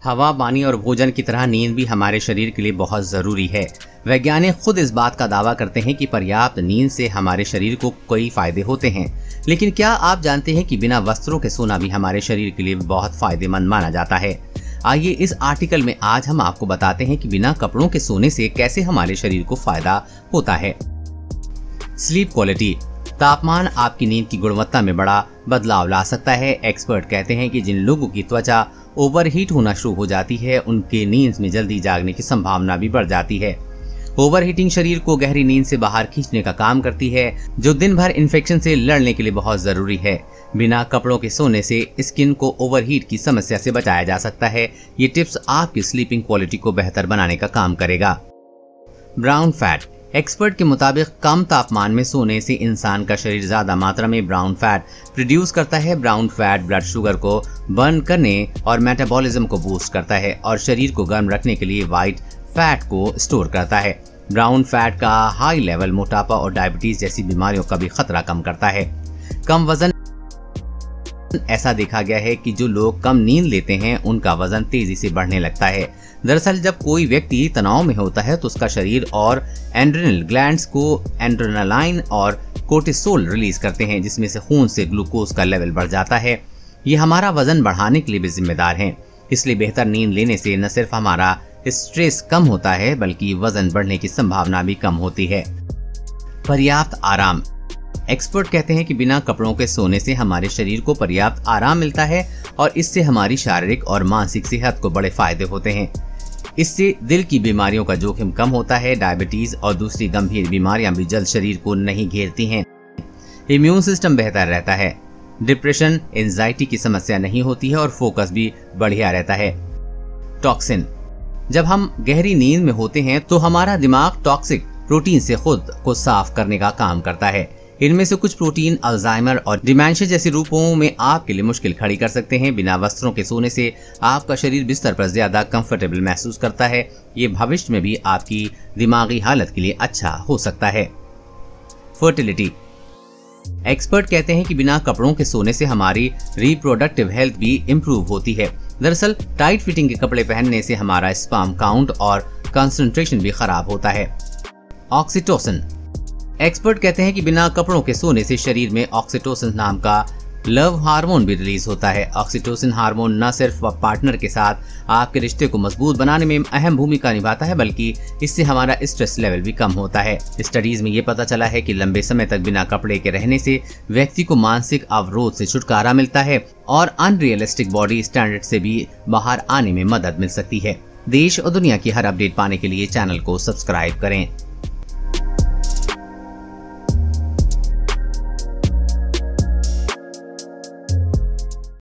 हवा, पानी और भोजन की तरह नींद भी हमारे शरीर के लिए बहुत जरूरी है। वैज्ञानिक खुद इस बात का दावा करते हैं कि पर्याप्त नींद से हमारे शरीर को कई फायदे होते हैं। लेकिन क्या आप जानते हैं कि बिना वस्त्रों के सोना भी हमारे शरीर के लिए बहुत फायदेमंद माना जाता है? आइए इस आर्टिकल में आज हम आपको बताते हैं कि बिना कपड़ों के सोने से कैसे हमारे शरीर को फायदा होता है। Sleep quality. तापमान आपकी नींद की गुणवत्ता में बड़ा बदलाव ला सकता है। एक्सपर्ट कहते हैं कि जिन लोगों की त्वचा ओवरहीट होना शुरू हो जाती है, उनके नींद में जल्दी जागने की संभावना भी बढ़ जाती है। ओवरहीटिंग शरीर को गहरी नींद से बाहर खींचने का काम करती है, जो दिन भर इन्फेक्शन से लड़ने के लिए बहुत जरूरी है। बिना कपड़ों के सोने से स्किन को ओवरहीट की समस्या से बचाया जा सकता है। ये टिप्स आपकी स्लीपिंग क्वालिटी को बेहतर बनाने का काम करेगा। Brown fat. एक्सपर्ट के मुताबिक कम तापमान में सोने से इंसान का शरीर ज्यादा मात्रा में ब्राउन फैट प्रोड्यूस करता है। ब्राउन फैट ब्लड शुगर को बर्न करने और मेटाबॉलिज्म को बूस्ट करता है और शरीर को गर्म रखने के लिए व्हाइट फैट को स्टोर करता है। ब्राउन फैट का हाई लेवल मोटापा और डायबिटीज जैसी बीमारियों का भी खतरा कम करता है। कम वजन। ऐसा देखा गया है कि जो लोग कम नींद लेते हैं उनका वजन तेजी से बढ़ने लगता है। दरअसल जब कोई व्यक्ति तनाव में होता है तो उसका शरीर और एड्रेनल ग्लैंड्स को एड्रेनालाइन और कोर्टिसोल रिलीज करते हैं, जिसमें से खून से ग्लूकोज का लेवल बढ़ जाता है। ये हमारा वजन बढ़ाने के लिए भी जिम्मेदार हैं। इसलिए बेहतर नींद लेने से न सिर्फ हमारा स्ट्रेस कम होता है बल्कि वजन बढ़ने की संभावना भी कम होती है। पर्याप्त आराम। एक्सपर्ट कहते हैं कि बिना कपड़ों के सोने से हमारे शरीर को पर्याप्त आराम मिलता है और इससे हमारी शारीरिक और मानसिक सेहत को बड़े फायदे होते हैं। इससे दिल की बीमारियों का जोखिम कम होता है। डायबिटीज और दूसरी गंभीर बीमारियां भी जल्द शरीर को नहीं घेरती हैं। इम्यून सिस्टम बेहतर रहता है। डिप्रेशन, एंजाइटी की समस्या नहीं होती है और फोकस भी बढ़िया रहता है। टॉक्सिन। जब हम गहरी नींद में होते हैं तो हमारा दिमाग टॉक्सिक प्रोटीन से खुद को साफ करने का काम करता है। इनमें से कुछ प्रोटीन अल्जाइमर और डिमेंशिया जैसे रूपों में आपके लिए मुश्किल खड़ी कर सकते हैं। बिना वस्त्रों के सोने से आपका शरीर बिस्तर पर ज्यादा कंफर्टेबल महसूस करता है। ये भविष्य में भी आपकी दिमागी हालत के लिए अच्छा हो सकता है। फर्टिलिटी। एक्सपर्ट कहते हैं कि बिना कपड़ों के सोने से हमारी रिप्रोडक्टिव हेल्थ भी इम्प्रूव होती है। दरअसल टाइट फिटिंग के कपड़े पहनने से हमारा स्पर्म काउंट और कंसंट्रेशन भी खराब होता है। ऑक्सीटोसिन। एक्सपर्ट कहते हैं कि बिना कपड़ों के सोने से शरीर में ऑक्सीटोसिन नाम का लव हार्मोन भी रिलीज होता है। ऑक्सीटोसिन हार्मोन न सिर्फ पार्टनर के साथ आपके रिश्ते को मजबूत बनाने में अहम भूमिका निभाता है बल्कि इससे हमारा स्ट्रेस लेवल भी कम होता है। स्टडीज में ये पता चला है कि लंबे समय तक बिना कपड़े के रहने से व्यक्ति को मानसिक अवरोध से छुटकारा मिलता है और अनरियलिस्टिक बॉडी स्टैंडर्ड से भी बाहर आने में मदद मिल सकती है। देश और दुनिया की हर अपडेट पाने के लिए चैनल को सब्सक्राइब करें।